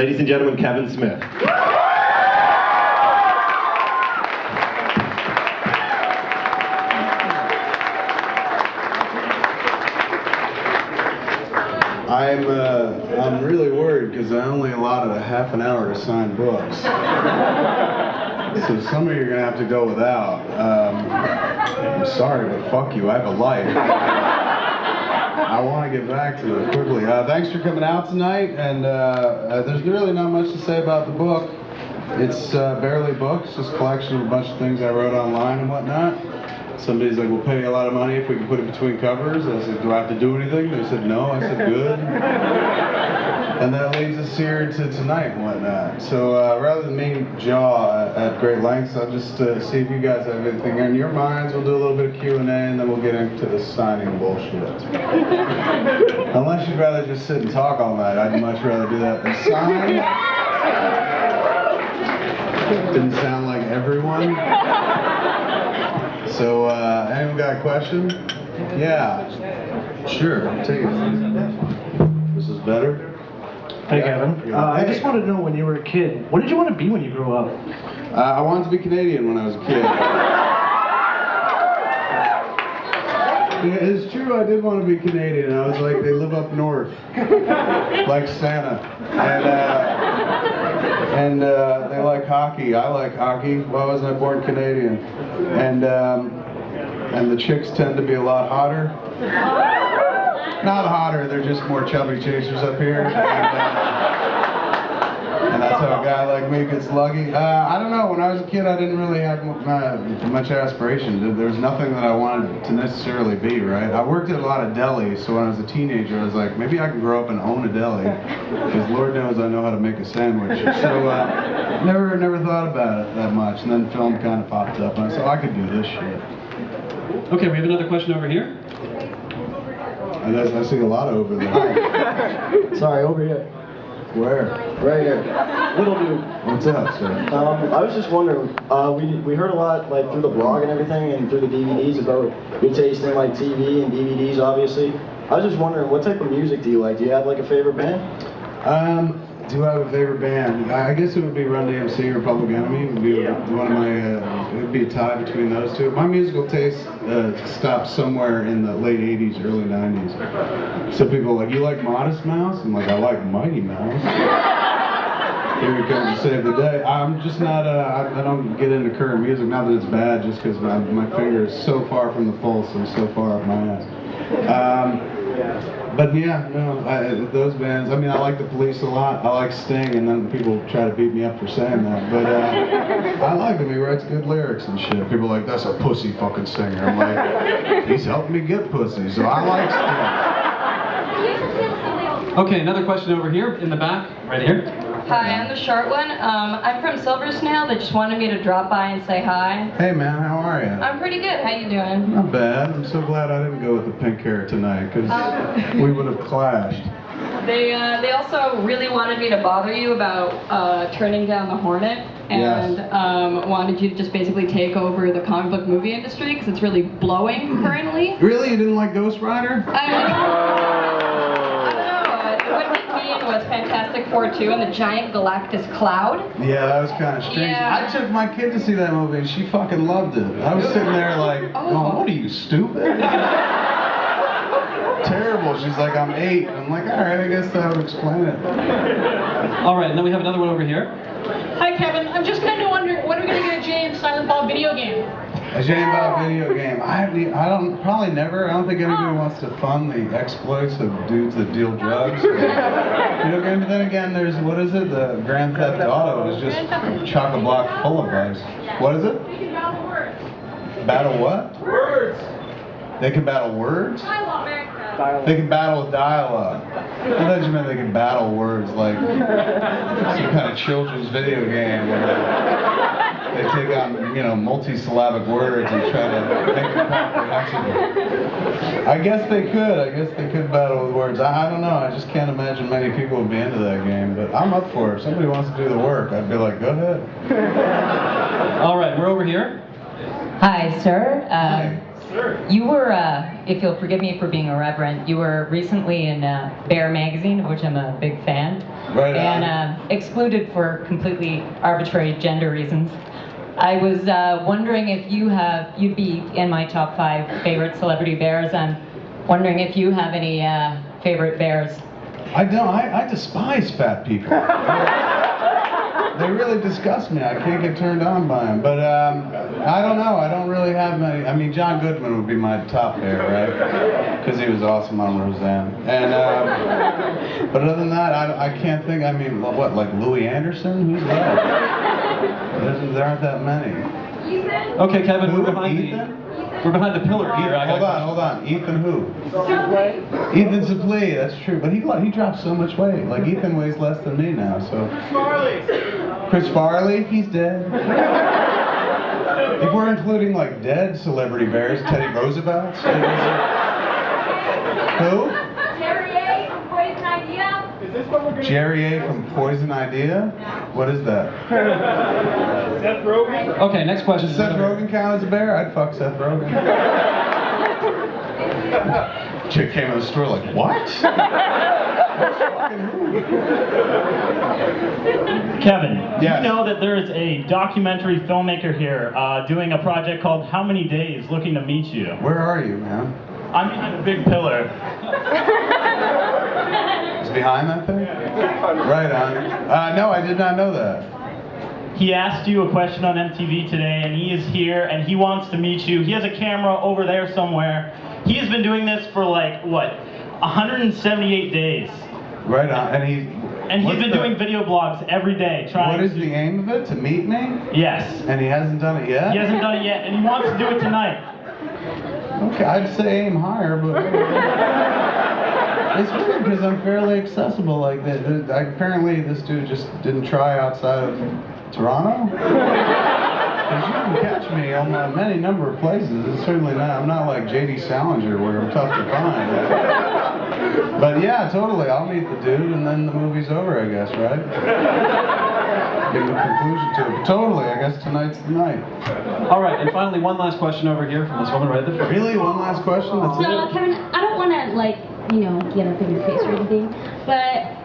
Ladies and gentlemen, Kevin Smith. I'm really worried because I only allotted a half an hour to sign books. So some of you are going to have to go without. I'm sorry, but fuck you, I have a life. I want to get back to it quickly. Thanks for coming out tonight, and there's really not much to say about the book. It's barely books, just a collection of a bunch of things I wrote online and whatnot. Somebody's like, we'll pay you a lot of money if we can put it between covers. I said, do I have to do anything? They said, no. I said, good. And that leads us here to tonight and whatnot. So rather than me jaw at great lengths, I'll just see if you guys have anything on your minds. We'll do a little bit of Q&A, and then we'll get into the signing bullshit. Unless you'd rather just sit and talk all night, I'd much rather do that than sign. Didn't sound like everyone. So, anyone got a question? Yeah. Sure, take it. This is better? Hey, Kevin. I just wanted to know, when you were a kid, what did you want to be when you grew up? I wanted to be Canadian when I was a kid. Yeah, it's true, I did want to be Canadian. I was like, they live up north, like Santa. And they like hockey. I like hockey. Why wasn't I born Canadian? And the chicks tend to be a lot hotter. Not hotter, they're just more chubby chasers up here. And that's how a guy like me gets lucky. I don't know, when I was a kid I didn't really have much aspiration. There was nothing that I wanted to necessarily be, right? I worked at a lot of Deli, so when I was a teenager I was like, maybe I can grow up and own a deli. Because Lord knows I know how to make a sandwich. So never thought about it that much. And then film kind of popped up and I said, oh, I could do this shit. Okay, we have another question over here. And I see a lot over there. Sorry, over here. Where? Right here. Little dude. What's up, sir? I was just wondering, we heard a lot, like, through the blog and everything, and through the DVDs about your taste in, like, TV and DVDs, obviously. I was just wondering, what type of music do you like? Do you have, like, a favorite band? Do I have a favorite band? I guess it would be RUN-DMC or Public Enemy. It would be one of my, it would be a tie between those two. My musical taste stopped somewhere in the late 80s, early 90s. So people are like, you like Modest Mouse? I'm like, I like Mighty Mouse. Here he comes to save the day. I'm just not, I don't get into current music, not that it's bad, just because my finger is so far from the pulse and so far up my ass. But yeah, no, those bands, I mean, I like the Police a lot. I like Sting, and then people try to beat me up for saying that. But I like him, he writes good lyrics and shit. People are like, that's a pussy fucking singer. I'm like, he's helping me get pussy, so I like Sting. Okay, another question over here, in the back, right here. Hi, I'm the short one. I'm from Silver Snail. They just wanted me to drop by and say hi. Hey man, how are you? I'm pretty good. How you doing? Not bad. I'm so glad I didn't go with the pink hair tonight, because we would have clashed. They also really wanted me to bother you about turning down the Hornet, and Yes. Wanted you to just basically take over the comic book movie industry because it's really blowing currently. Really? You didn't like Ghost Rider? Was Fantastic Four 2 and the giant Galactus cloud. Yeah, that was kind of strange. Yeah. I took my kid to see that movie and she fucking loved it. I was sitting there like, going, what are you, stupid? Terrible. She's like, I'm 8. I'm like, alright, I guess that would explain it. Alright, and then we have another one over here. Hi Kevin, I'm just kind of wondering, when are we going to get a Jay and Silent Bob video game? A Jane Bob video game. I don't, probably never. I don't think anybody wants to fund the exploits of dudes that deal drugs. Video game, but then again, there's, what is it? The Grand Theft Auto is just chock-a-block full of bugs. What is it? We can battle words. Battle what? Words. They can battle words? Dialogue. They can battle with dialogue. I thought you meant they can battle words, like some kind of children's video game where they take on, you know, multi-syllabic words and try to make it comprehensible. I guess they could battle with words. I don't know, I just can't imagine many people would be into that game, but I'm up for it. If somebody wants to do the work, I'd be like, go ahead. Alright, we're over here. Hi, sir. Hi. You were, if you'll forgive me for being irreverent, you were recently in Bear magazine, of which I'm a big fan. Right on. and excluded for completely arbitrary gender reasons. I was wondering if you'd be in my top 5 favorite celebrity bears. I'm wondering if you have any favorite bears. I don't. I despise fat people. They really disgust me. I can't get turned on by them. But I don't know. I don't really have many. I mean, John Goodman would be my top bear, right? Because he was awesome on Roseanne. And but other than that, I can't think. I mean, what, like Louis Anderson? Who's that? There aren't that many. Okay, Kevin, Who? we're behind Ethan? we're behind the pillar here. I got Hold on. Ethan who? Ethan Suplee, that's true. But he dropped so much weight. Like, Ethan weighs less than me now, so. Chris Farley, he's dead. If we're including, like, dead celebrity bears, Teddy Roosevelt. Who? Jerry A. from Poison Idea? What is that? Seth Rogen? Okay, next question. Does Seth Rogen count as a bear? I'd fuck Seth Rogen. Chick came in the store like, what? Kevin, Yes. you know that there is a documentary filmmaker here doing a project called How Many Days Looking to Meet You? Where are you, man? I'm behind a big pillar. It's behind that thing? Right on. No, I did not know that. He asked you a question on MTV today, and he is here, and he wants to meet you. He has a camera over there somewhere. He has been doing this for like, what, 178 days. Right on. And he's been doing video blogs every day trying What is the aim of it? To meet me? Yes. And he hasn't done it yet? He hasn't done it yet, and he wants to do it tonight. Okay, I'd say aim higher, but it's weird because I'm fairly accessible. Like apparently this dude just didn't try outside of Toronto. Because you can catch me on many number of places. It's certainly not. I'm not like J.D. Salinger where I'm tough to find. But yeah, totally. I'll meet the dude and then the movie's over, I guess, right? Give a conclusion to it. But totally, I guess tonight's the night. All right, and finally, one last question over here from this woman right at the front. Really? One last question? That's So, it? Kevin, I don't want to, like, get up in your face or anything, but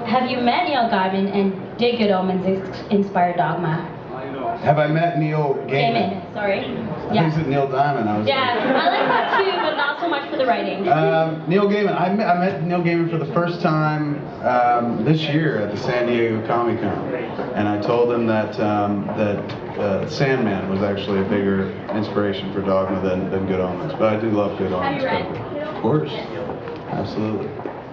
have you met Neil Gaiman and did Good Omens inspire Dogma? Have I met Neil Gaiman? Gaiman, sorry. I think it's Neil Diamond. I was Yeah, I like that too, but not so much for the writing. Neil Gaiman. I met Neil Gaiman for the first time this year at the San Diego Comic Con, and I told him that Sandman was actually a bigger inspiration for Dogma than Good Omens. But I do love Good Omens. Have you read? Of course, absolutely.